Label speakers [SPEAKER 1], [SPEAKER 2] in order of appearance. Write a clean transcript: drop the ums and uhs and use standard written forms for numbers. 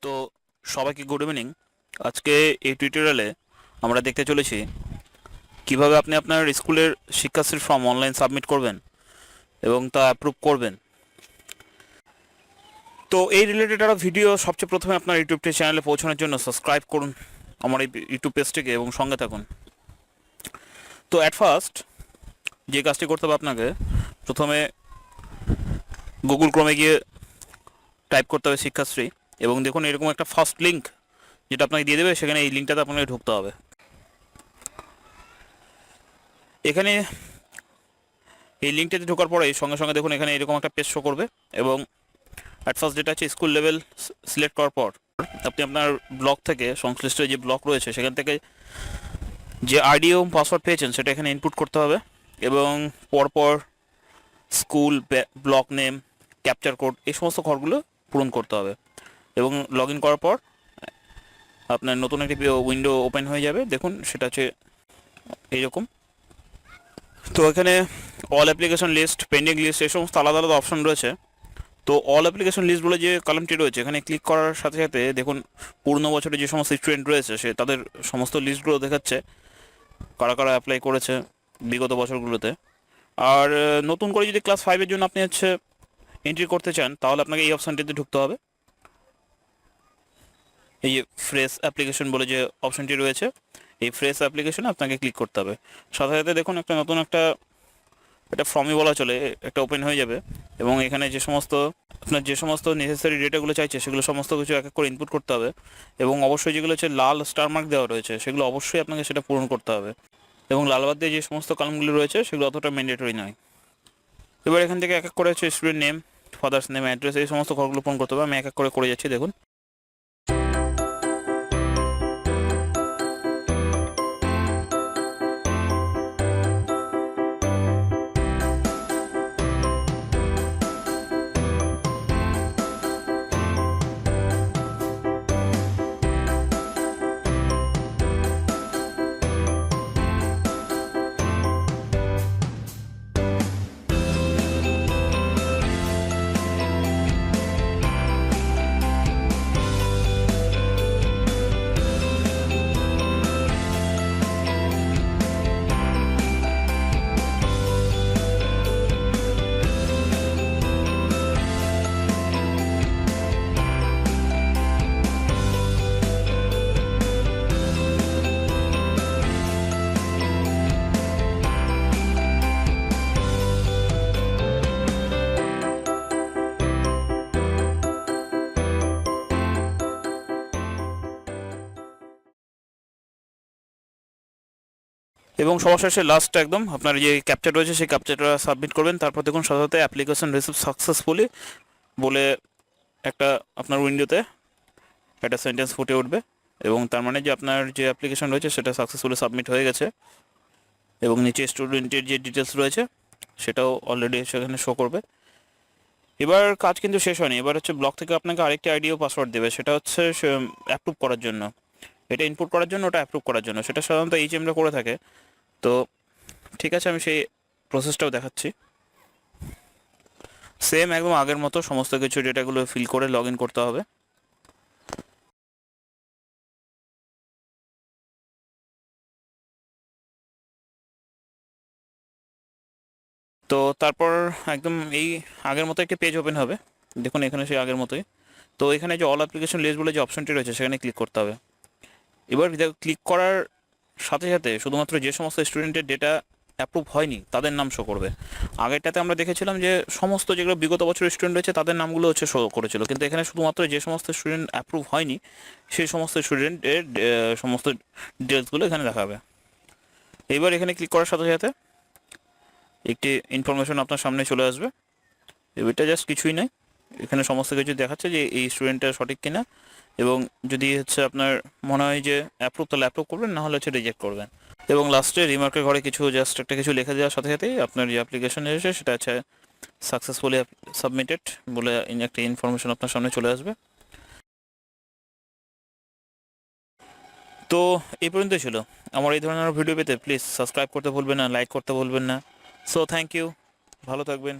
[SPEAKER 1] তো সবাইকে good evening. আজকে এই টিউটোরিয়ালে আমরা দেখতে চলেছি কিভাবে আপনি আপনার স্কুলের শিক্ষাশ্রী ফর্ম অনলাইন সাবমিট করবেন এবং তা অ্যাপ্রুভ করবেন। তো এই রিলেটেড আরও ভিডিও সবচেয়ে প্রথমে আপনার ইউটিউব চ্যানেলে পৌঁছানোর জন্য সাবস্ক্রাইব করুন আমার এই ইউটিউব পেজটিকে এবং সঙ্গে থাকুন। তো অ্যাট ফার্স্ট যে কাজটি করতে হবে, আপনাকে প্রথমে গুগল ক্রোমে গিয়ে টাইপ করতে হবে শিক্ষাশ্রী, এবং দেখুন এরকম একটা ফার্স্ট লিঙ্ক যেটা আপনাকে দিয়ে দেবে, সেখানে এই লিঙ্কটাতে আপনাকে ঢুকতে হবে। এখানে এই লিঙ্কটাতে ঢোকার পরে সঙ্গে সঙ্গে দেখুন এখানে এরকম একটা পেজ শো করবে, এবং অ্যাট ফার্স্ট যেটা আছে স্কুল লেভেল সিলেক্ট করার পর আপনি আপনার ব্লক থেকে সংশ্লিষ্ট যে ব্লক রয়েছে সেখান থেকে যে আইডি এবং পাসওয়ার্ড পেয়েছেন সেটা এখানে ইনপুট করতে হবে, এবং পরপর school, block name, capture code এই সমস্ত ঘরগুলো পূরণ করতে হবে। এবং লগ ইন করার পর আপনার নতুন একটি উইন্ডো ওপেন হয়ে যাবে। দেখুন সেটা হচ্ছে এইরকম। তো এখানে all application list, pending list এই সমস্ত আলাদা আলাদা অপশন রয়েছে। তো অল অ্যাপ্লিকেশন লিস্ট বলে যে কলামটি রয়েছে, এখানে ক্লিক করার সাথে সাথে দেখুন পুরনো বছরে যে সমস্ত স্টুডেন্ট রয়েছে সে তাদের সমস্ত লিস্টগুলো দেখাচ্ছে, কারা কারা অ্যাপ্লাই করেছে বিগত বছরগুলোতে। আর নতুন করে যদি ক্লাস 5-এর জন্য আপনি এন্ট্রি করতে চান তাহলে আপনাকে এই অপশানটিতে ঢুকতে হবে। এই যে ফ্রেশ অ্যাপ্লিকেশন বলে যে অপশানটি রয়েছে, এই ফ্রেশ অ্যাপ্লিকেশনে আপনাকে ক্লিক করতে হবে। সাথে সাথে দেখুন একটা নতুন একটা ফর্মই বলা চলে একটা ওপেন হয়ে যাবে, এবং এখানে আপনার যে সমস্ত নেসেসারি ডেটাগুলো চাইছে সেগুলো সমস্ত কিছু এক এক করে ইনপুট করতে হবে, এবং অবশ্যই যেগুলো হচ্ছে লাল স্টার মার্ক দেওয়া রয়েছে সেগুলো অবশ্যই আপনাকে সেটা পূরণ করতে হবে, এবং লাল বাদ দিয়ে যে সমস্ত কলামগুলো রয়েছে সেগুলো অতটা ম্যান্ডেটরি নয়। এবার এখান থেকে এক এক করে student name, father's name, address এই সমস্ত ঘরগুলো পূরণ করতে হবে। আমি এক এক করে যাচ্ছি। দেখুন এবং সবার শেষে লাস্ট একদম আপনার যে ক্যাপচার রয়েছে সেই ক্যাপচারটা সাবমিট করবেন। তারপর দেখুন সাথে অ্যাপ্লিকেশন রিসিভ সাকসেসফুলি বলে একটা আপনার উইন্ডোতে একটা সেন্টেন্স ফুটে উঠবে, এবং তার মানে যে আপনার যে অ্যাপ্লিকেশন রয়েছে সেটা সাকসেসফুলি সাবমিট হয়ে গেছে, এবং নিচে স্টুডেন্টের যে ডিটেলস রয়েছে সেটাও অলরেডি সেখানে শো করবে। এবার কাজ কিন্তু শেষ হয়নি। এবার ব্লক থেকে আপনাকে আরেকটি আইডি ও পাসওয়ার্ড দেবে, সেটা অ্যাপ্রুভ করার জন্য, এটা ইনপুট করার জন্য, ওটা অ্যাপ্রুভ করার জন্য। সেটা সাধারণত এইচএমরা করে থাকে। তো ঠিক আছে, আমি সেই প্রসেসটাও দেখাচ্ছি। সেম একদম আগের মতো সমস্ত কিছু ডেটাগুলো ফিল করে লগ ইন করতে হবে। তো তারপর একদম এই আগের মতো একটা পেজ ওপেন হবে। দেখুন এখানে সেই আগের মতোই। তো এখানে যে অল অ্যাপ্লিকেশন লিস্ট বলে যে অপশনটি রয়েছে সেখানে ক্লিক করতে হবে। এবার ক্লিক করার সাথে সাথে শুধুমাত্র যে সমস্ত স্টুডেন্টের ডেটা অ্যাপ্রুভ হয়নি তাদের নাম শো করবে। আগেরটাতে আমরা দেখেছিলাম যে সমস্ত যেগুলো বিগত বছরের স্টুডেন্ট রয়েছে তাদের নামগুলো শো করেছিল, কিন্তু এখানে শুধুমাত্র যে সমস্ত স্টুডেন্ট অ্যাপ্রুভ হয়নি সেই সমস্ত স্টুডেন্টের সমস্ত ডিটেলসগুলো এখানে দেখাবে। এবার এখানে ক্লিক করার সাথে সাথে একটি ইনফরমেশন আপনার সামনে চলে আসবে। এটা জাস্ট কিছুই নয়, এখানে সমস্ত কিছু দেখাচ্ছে যে এই স্টুডেন্টটা সঠিক কিনা, এবং যদি আপনার মনে হয় যে অ্যাপ্রুভ তাহলে অ্যাপ্রুভ করবেন, না হলে রিজেক্ট করবেন। এবং লাস্টে রিমার্কের ঘরে জাস্ট একটা কিছু লিখে দেওয়ার সাথে সাথেই আপনার যে অ্যাপ্লিকেশন এসেছে সেটা সাকসেসফুলি সাবমিটেড বলে একটা ইনফরমেশন আপনার সামনে চলে আসবে। তো এই পর্যন্তই ছিল। আমার এই ধরনের ভিডিও পেতে প্লিজ সাবস্ক্রাইব করতে ভুলবেন না, লাইক করতে ভুলবেন না। সো থ্যাংক ইউ, ভালো থাকবেন।